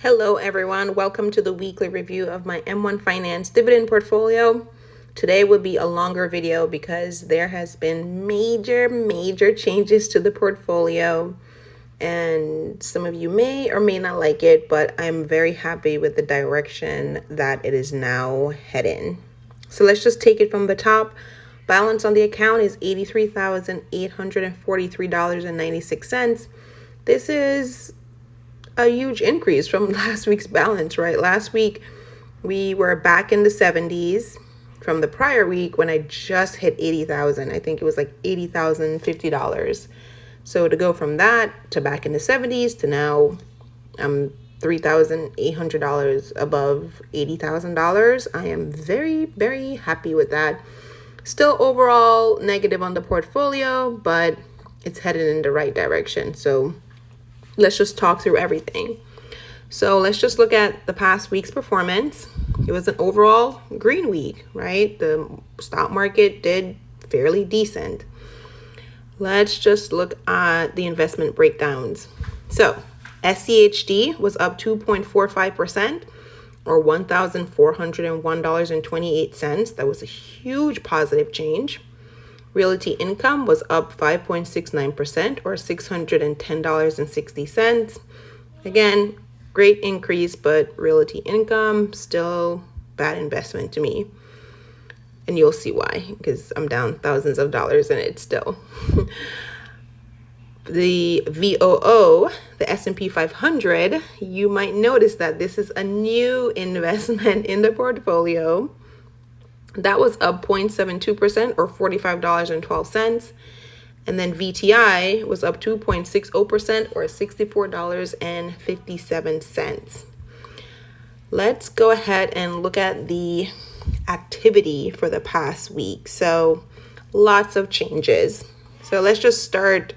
Hello everyone, welcome to the weekly review of my M1 Finance dividend portfolio. Today will be a longer video because there has been major changes to the portfolio, and some of you may or may not like it, but I'm very happy with the direction that it is now heading. So let's just take it from the top. Balance on the account is $83,843.96. This is a huge increase from last week's balance, right? Last week we were back in the 70s from the prior week when I just hit 80,000. I think it was like $80,050. So to go from that to back in the 70s to now I'm $3,800 above $80,000. I am very happy with that. Still overall negative on the portfolio, but it's headed in the right direction. So let's just talk through everything. So let's just look at the past week's performance. It was an overall green week, right? The stock market did fairly decent. Let's just look at the investment breakdowns. So SCHD was up 2.45%, or $1,401.28. That was a huge positive change. Realty income was up 5.69%, or $610.60. Again, great increase, but realty income still bad investment to me. And you'll see why, because I'm down thousands of dollars in it still. The VOO, the S&P 500, you might notice that this is a new investment in the portfolio. That was up 0.72%, or $45.12. And then VTI was up 2.60%, or $64.57. Let's go ahead and look at the activity for the past week. So lots of changes. So let's just start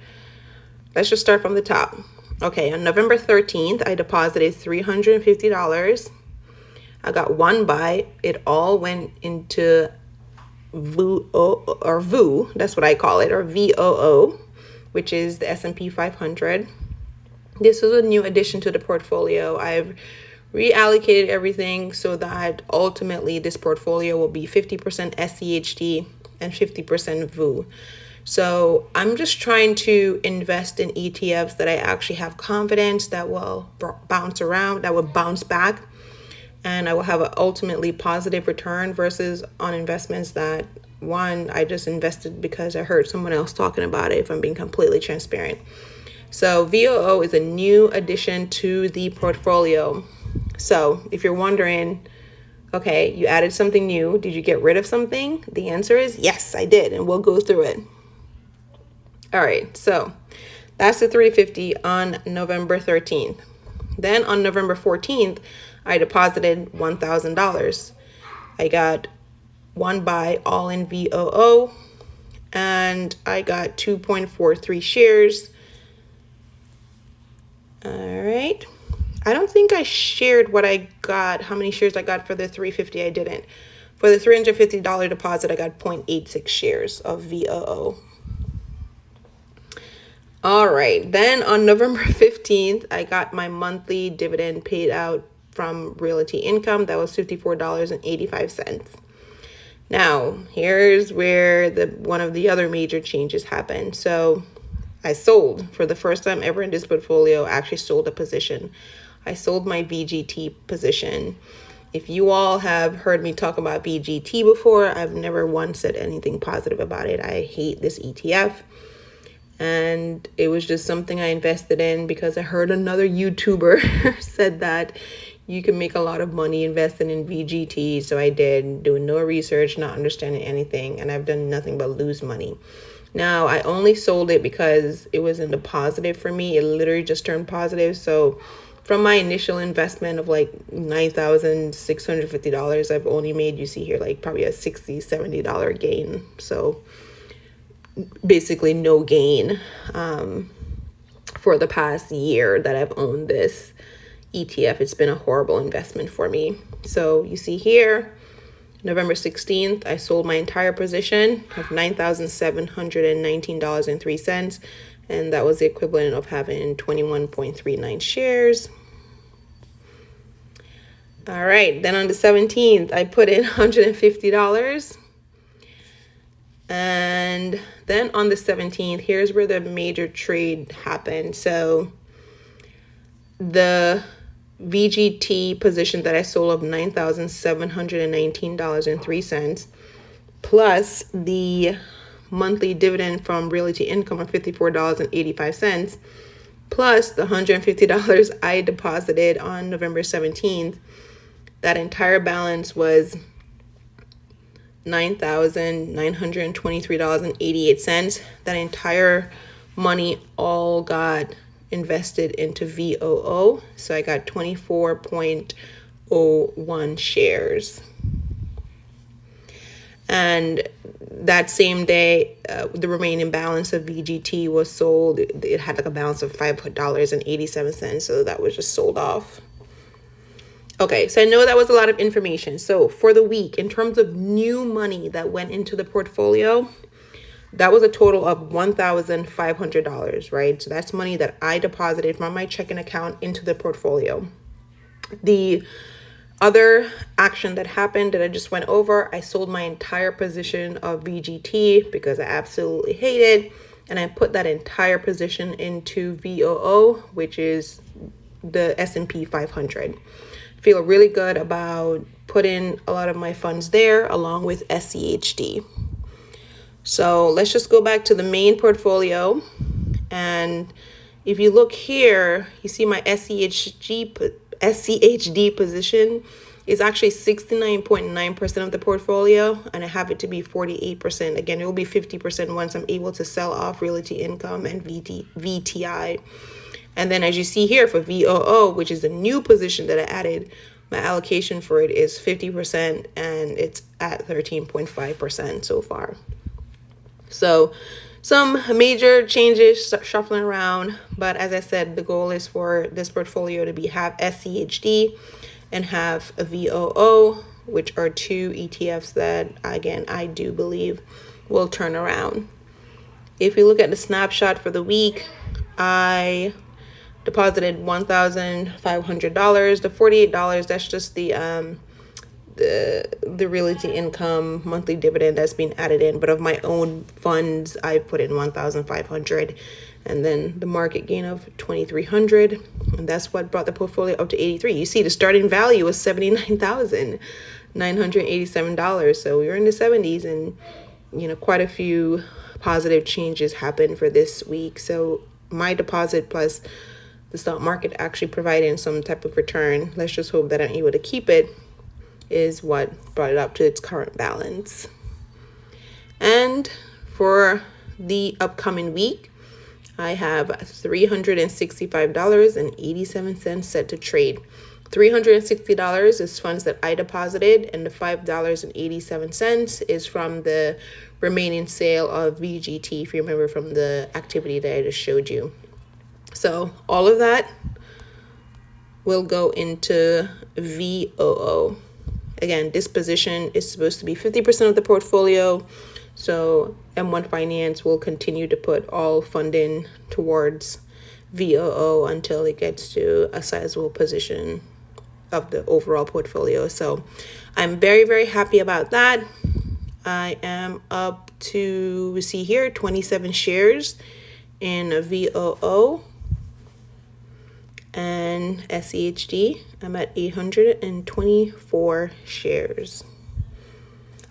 from the top. Okay, on November 13th, I deposited $350. I got one buy. It all went into VOO, that's what I call it, or VOO, which is the S&P 500. This was a new addition to the portfolio. I've reallocated everything so that ultimately this portfolio will be 50% SCHD and 50% VOO. So I'm just trying to invest in ETFs that I actually have confidence that will bounce around, that will bounce back, and I will have an ultimately positive return versus on investments that, one, I just invested because I heard someone else talking about it, if I'm being completely transparent. So VOO is a new addition to the portfolio. So if you're wondering, okay, you added something new, did you get rid of something? The answer is yes, I did, and we'll go through it. All right, so that's the 350 on November 13th. Then on November 14th, I deposited $1,000. I got one buy all in VOO, and I got 2.43 shares. All right. I don't think I shared what I got, how many shares I got for the 350. I didn't. For the $350 deposit, I got 0.86 shares of VOO. All right. Then on November 15th, I got my monthly dividend paid out from realty income. That was $54.85. Now, here's where one of the other major changes happened. So I sold for the first time ever in this portfolio. I actually sold a position. I sold my VGT position. If you all have heard me talk about VGT before, I've never once said anything positive about it. I hate this ETF. And it was just something I invested in because I heard another YouTuber said that you can make a lot of money investing in VGT. So I did, doing no research, not understanding anything, and I've done nothing but lose money. Now, I only sold it because it was in the positive for me. It literally just turned positive. So from my initial investment of like $9,650, I've only made, you see here, like probably a $60, $70 gain. So basically no gain for the past year that I've owned this ETF. It's been a horrible investment for me. So you see here, November 16th, I sold my entire position of $9,719.03. And that was the equivalent of having 21.39 shares. All right, then on the 17th, I put in $150. And then on the 17th, here's where the major trade happened. So the VGT position that I sold of $9,719.03, plus the monthly dividend from realty income of $54.85, plus the $150 I deposited on November 17th, that entire balance was $9,923.88. That entire money all got invested into VOO. So I got 24.01 shares. And that same day, the remaining balance of VGT was sold. It had like a balance of $5.87. So that was just sold off. Okay, so I know that was a lot of information. So for the week, in terms of new money that went into the portfolio, that was a total of $1,500, right? So that's money that I deposited from my checking account into the portfolio. The other action that happened that I just went over, I sold my entire position of VGT because I absolutely hate it. And I put that entire position into VOO, which is the S&P 500. Feel really good about putting a lot of my funds there along with SCHD. So let's just go back to the main portfolio. And if you look here, you see my SCHD position is actually 69.9% of the portfolio, and I have it to be 48%. Again, it will be 50% once I'm able to sell off realty income and VTI. And then as you see here for VOO, which is the new position that I added, my allocation for it is 50% and it's at 13.5% so far. So some major changes shuffling around, but as I said, the goal is for this portfolio to have SCHD and have a VOO, which are two ETFs that, again, I do believe will turn around. If we look at the snapshot for the week, I deposited $1,500. The $48, that's just the realty income monthly dividend that's been added in. But of my own funds, I put in $1,500, and then the market gain of $2,300, and that's what brought the portfolio up to 83. You see, the starting value was $79,987. So we were in the 70s, and quite a few positive changes happened for this week. So my deposit plus the stock market actually providing some type of return, let's just hope that I'm able to keep it, is what brought it up to its current balance. And for the upcoming week, I have $365.87 set to trade. $360 is funds that I deposited, and the $5.87 is from the remaining sale of VGT, if you remember from the activity that I just showed you. So all of that will go into VOO. Again, this position is supposed to be 50% of the portfolio. So M1 Finance will continue to put all funding towards VOO until it gets to a sizable position of the overall portfolio. So I'm very, very happy about that. I am up to, see here, 27 shares in VOO. And SCHD, I'm at 824 shares.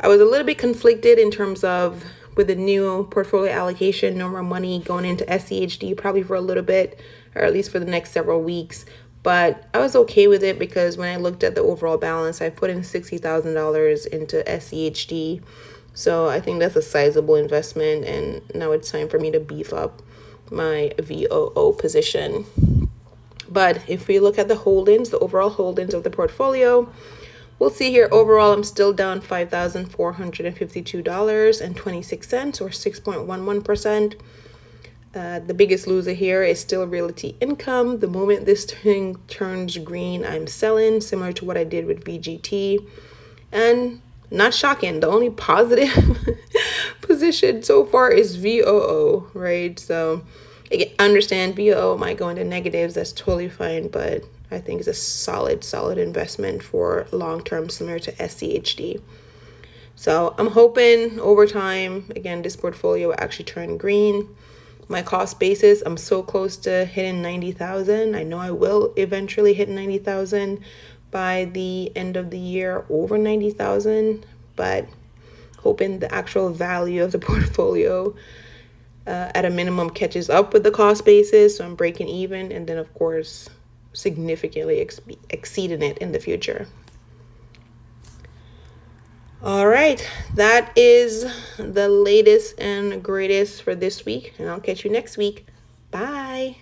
I was a little bit conflicted in terms of with the new portfolio allocation, no more money going into SCHD probably for a little bit, or at least for the next several weeks. But I was okay with it because when I looked at the overall balance, I put in $60,000 into SCHD. So I think that's a sizable investment, and now it's time for me to beef up my VOO position. But if we look at the holdings, the overall holdings of the portfolio, we'll see here overall I'm still down $5,452.26, or 6.11%. The biggest loser here is still realty income. The moment this thing turns green, I'm selling, similar to what I did with VGT. And not shocking, the only positive position so far is VOO, right? So I understand VOO might go into negatives, that's totally fine, but I think is a solid investment for long term, similar to SCHD. So I'm hoping over time, again, this portfolio will actually turn green. My cost basis, I'm so close to hitting 90,000. I know I will eventually hit 90,000 by the end of the year, over 90,000, but hoping the actual value of the portfolio at a minimum catches up with the cost basis, so I'm breaking even, and then of course significantly exceeding it in the future. All right, that is the latest and greatest for this week, and I'll catch you next week. Bye.